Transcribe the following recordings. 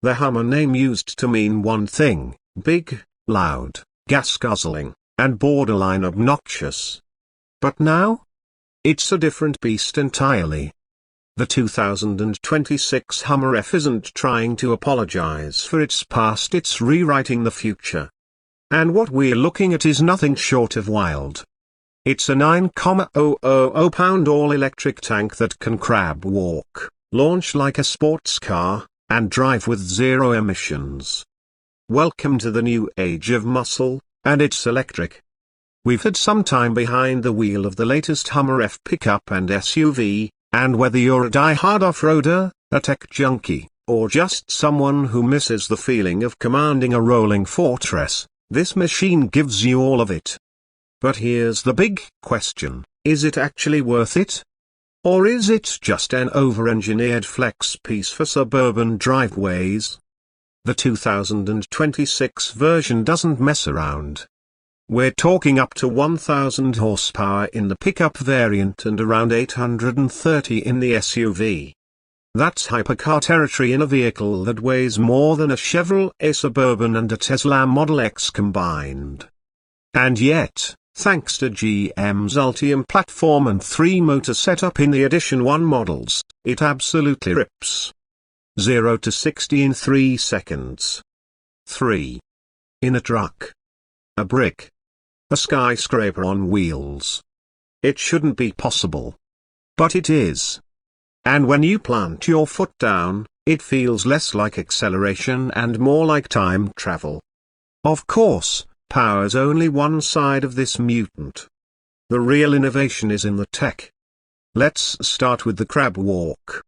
The Hummer name used to mean one thing: big, loud, gas-guzzling, and borderline obnoxious. But now? It's a different beast entirely. The 2026 Hummer F isn't trying to apologize for its past, it's rewriting the future. And what we're looking at is nothing short of wild. It's a 9,000 pound all-electric tank that can crab walk, launch like a sports car, and drive with zero emissions. Welcome to the new age of muscle, and it's electric. We've had some time behind the wheel of the latest Hummer F pickup and SUV, and whether you're a die-hard off-roader, a tech junkie, or just someone who misses the feeling of commanding a rolling fortress, this machine gives you all of it. But here's the big question: is it actually worth it? Or is it just an over-engineered flex piece for suburban driveways? The 2026 version doesn't mess around. We're talking up to 1,000 horsepower in the pickup variant and around 830 in the SUV. That's hypercar territory in a vehicle that weighs more than a Chevrolet Suburban and a Tesla Model X combined. And yet, thanks to GM's Ultium platform and 3-motor setup in the Edition 1 models, it absolutely rips. 0 to 60 in 3 seconds. 3. In a truck. A brick. A skyscraper on wheels. It shouldn't be possible. But it is. And when you plant your foot down, it feels less like acceleration and more like time travel. Of course, power's only one side of this mutant. The real innovation is in the tech. Let's start with the crab walk.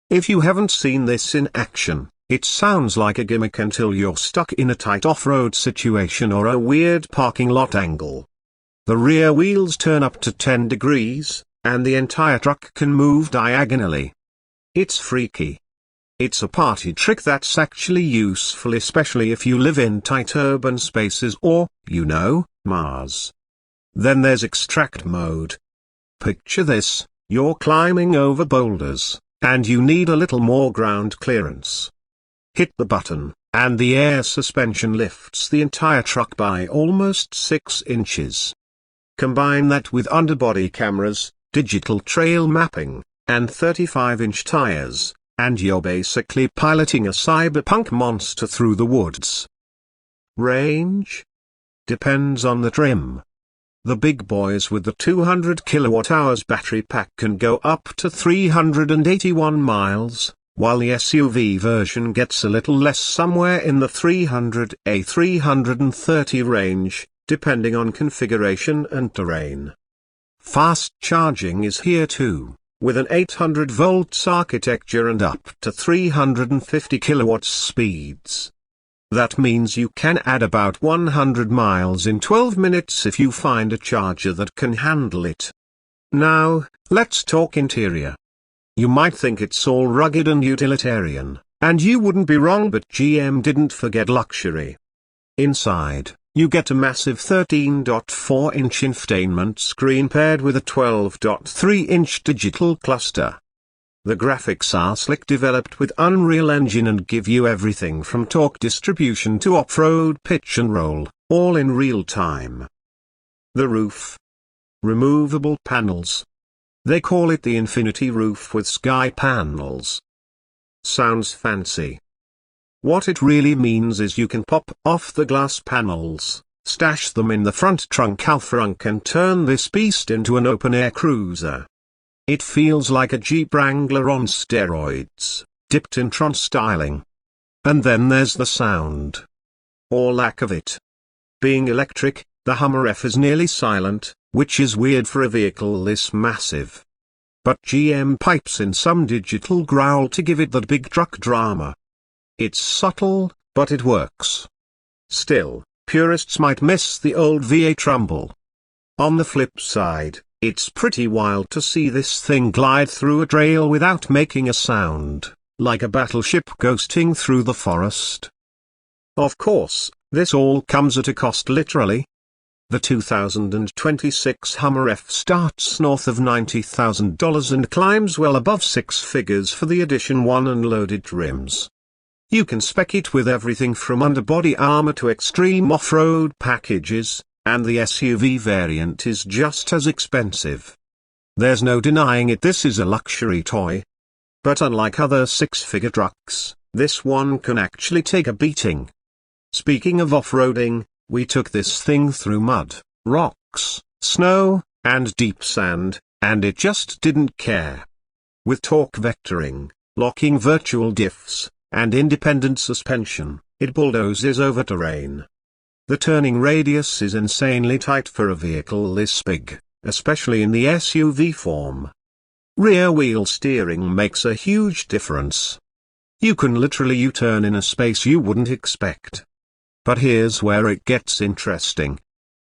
If you haven't seen this in action, it sounds like a gimmick until you're stuck in a tight off-road situation or a weird parking lot angle. The rear wheels turn up to 10 degrees, and the entire truck can move diagonally. It's freaky. It's a party trick that's actually useful, especially if you live in tight urban spaces or, Mars. Then there's extract mode. Picture this: you're climbing over boulders, and you need a little more ground clearance. Hit the button, and the air suspension lifts the entire truck by almost 6 inches. Combine that with underbody cameras, digital trail mapping, and 35-inch tires, and you're basically piloting a cyberpunk monster through the woods. Range? Depends on the trim. The big boys with the 200 kWh battery pack can go up to 381 miles, while the SUV version gets a little less, somewhere in the 330 range, depending on configuration and terrain. Fast charging is here too, with an 800 volts architecture and up to 350 kilowatts speeds. That means you can add about 100 miles in 12 minutes if you find a charger that can handle it. Now, let's talk interior. You might think it's all rugged and utilitarian, and you wouldn't be wrong, but GM didn't forget luxury. Inside, you get a massive 13.4-inch infotainment screen paired with a 12.3-inch digital cluster. The graphics are slick, developed with Unreal Engine, and give you everything from torque distribution to off-road pitch and roll, all in real time. The roof. Removable panels. They call it the Infinity Roof with sky panels. Sounds fancy. What it really means is you can pop off the glass panels, stash them in the front trunk and turn this beast into an open-air cruiser. It feels like a Jeep Wrangler on steroids, dipped in Tron styling. And then there's the sound. Or lack of it. Being electric, the Hummer F is nearly silent, which is weird for a vehicle this massive. But GM pipes in some digital growl to give it that big truck drama. It's subtle, but it works. Still, purists might miss the old V8 rumble. On the flip side, it's pretty wild to see this thing glide through a trail without making a sound, like a battleship ghosting through the forest. Of course, this all comes at a cost, literally. The 2026 Hummer F starts north of $90,000 and climbs well above 6 figures for the Edition 1 and loaded rims. You can spec it with everything from underbody armor to extreme off-road packages, and the SUV variant is just as expensive. There's no denying it, this is a luxury toy. But unlike other six-figure trucks, this one can actually take a beating. Speaking of off-roading, we took this thing through mud, rocks, snow, and deep sand, and it just didn't care. With torque vectoring, locking virtual diffs, and independent suspension, it bulldozes over terrain. The turning radius is insanely tight for a vehicle this big, especially in the SUV form. Rear wheel steering makes a huge difference. You can literally U-turn in a space you wouldn't expect. But here's where it gets interesting.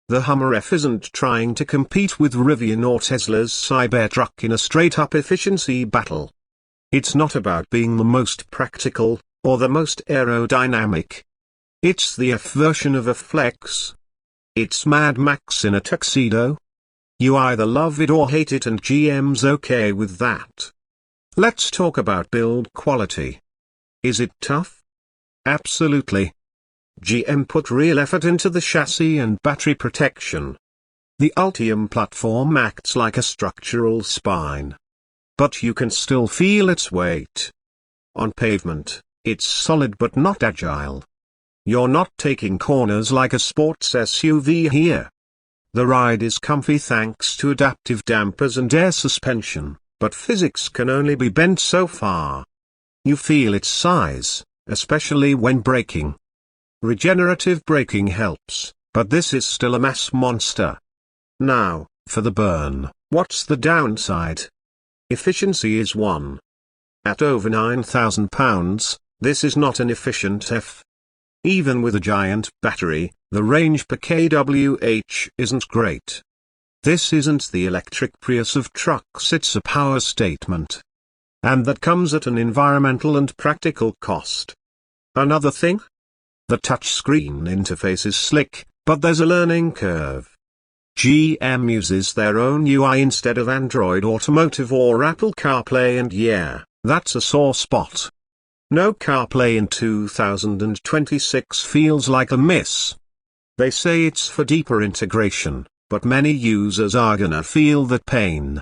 The Hummer F isn't trying to compete with Rivian or Tesla's Cybertruck in a straight-up efficiency battle. It's not about being the most practical, or the most aerodynamic. It's the F version of a flex. It's Mad Max in a tuxedo. You either love it or hate it, and GM's okay with that. Let's talk about build quality. Is it tough? Absolutely. GM put real effort into the chassis and battery protection. The Ultium platform acts like a structural spine. But you can still feel its weight. On pavement, it's solid but not agile. You're not taking corners like a sports SUV here. The ride is comfy thanks to adaptive dampers and air suspension, but physics can only be bent so far. You feel its size, especially when braking. Regenerative braking helps, but this is still a mass monster. Now, for the burn, what's the downside? Efficiency is one. At over 9,000 pounds, this is not an efficient F. Even with a giant battery, the range per kWh isn't great. This isn't the electric Prius of trucks, it's a power statement. And that comes at an environmental and practical cost. Another thing? The touchscreen interface is slick, but there's a learning curve. GM uses their own UI instead of Android Automotive or Apple CarPlay, and yeah, that's a sore spot. No CarPlay in 2026 feels like a miss. They say it's for deeper integration, but many users are gonna feel that pain.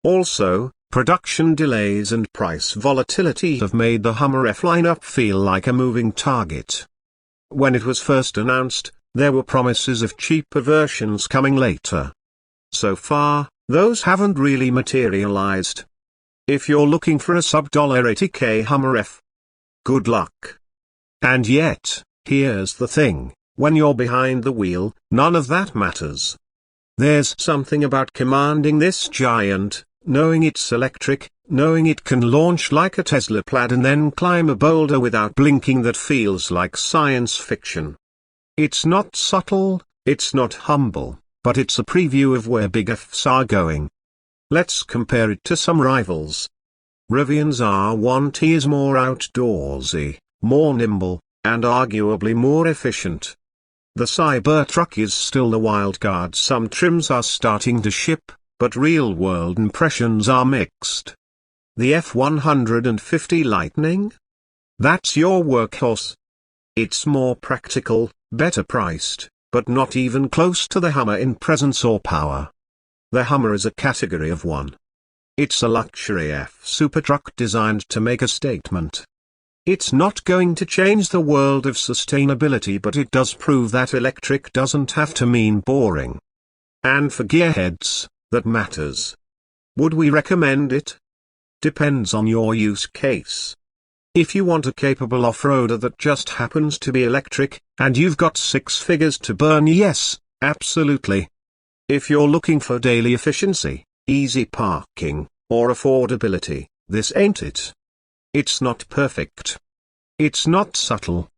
Also, production delays and price volatility have made the Hummer F lineup feel like a moving target. When it was first announced, there were promises of cheaper versions coming later. So far, those haven't really materialized. If you're looking for a sub-$80K Hummer F, good luck. And yet, here's the thing, when you're behind the wheel, none of that matters. There's something about commanding this giant, knowing it's electric, knowing it can launch like a Tesla Plaid and then climb a boulder without blinking, that feels like science fiction. It's not subtle, it's not humble, but it's a preview of where big Fs are going. Let's compare it to some rivals. Rivian's R1T is more outdoorsy, more nimble, and arguably more efficient. The Cybertruck is still the wild card. Some trims are starting to ship, but real-world impressions are mixed. The F-150 Lightning? That's your workhorse. It's more practical, better priced, but not even close to the Hummer in presence or power. The Hummer is a category of one. It's a luxury F supertruck designed to make a statement. It's not going to change the world of sustainability, but it does prove that electric doesn't have to mean boring. And for gearheads, that matters. Would we recommend it? Depends on your use case. If you want a capable off-roader that just happens to be electric, and you've got 6 figures to burn, yes, absolutely. If you're looking for daily efficiency, easy parking, or affordability, this ain't it. It's not perfect. It's not subtle.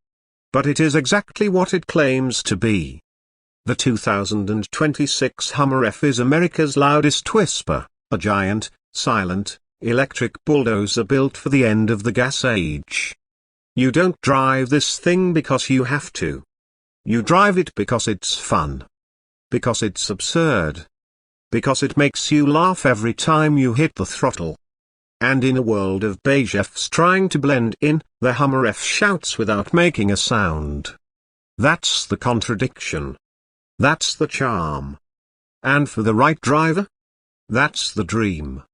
But it is exactly what it claims to be. The 2026 Hummer F is America's loudest whisper, a giant, silent, electric bulldozer built for the end of the gas age. You don't drive this thing because you have to. You drive it because it's fun. Because it's absurd. Because it makes you laugh every time you hit the throttle. And in a world of beige Fs trying to blend in, the Hummer F shouts without making a sound. That's the contradiction. That's the charm. And for the right driver, that's the dream.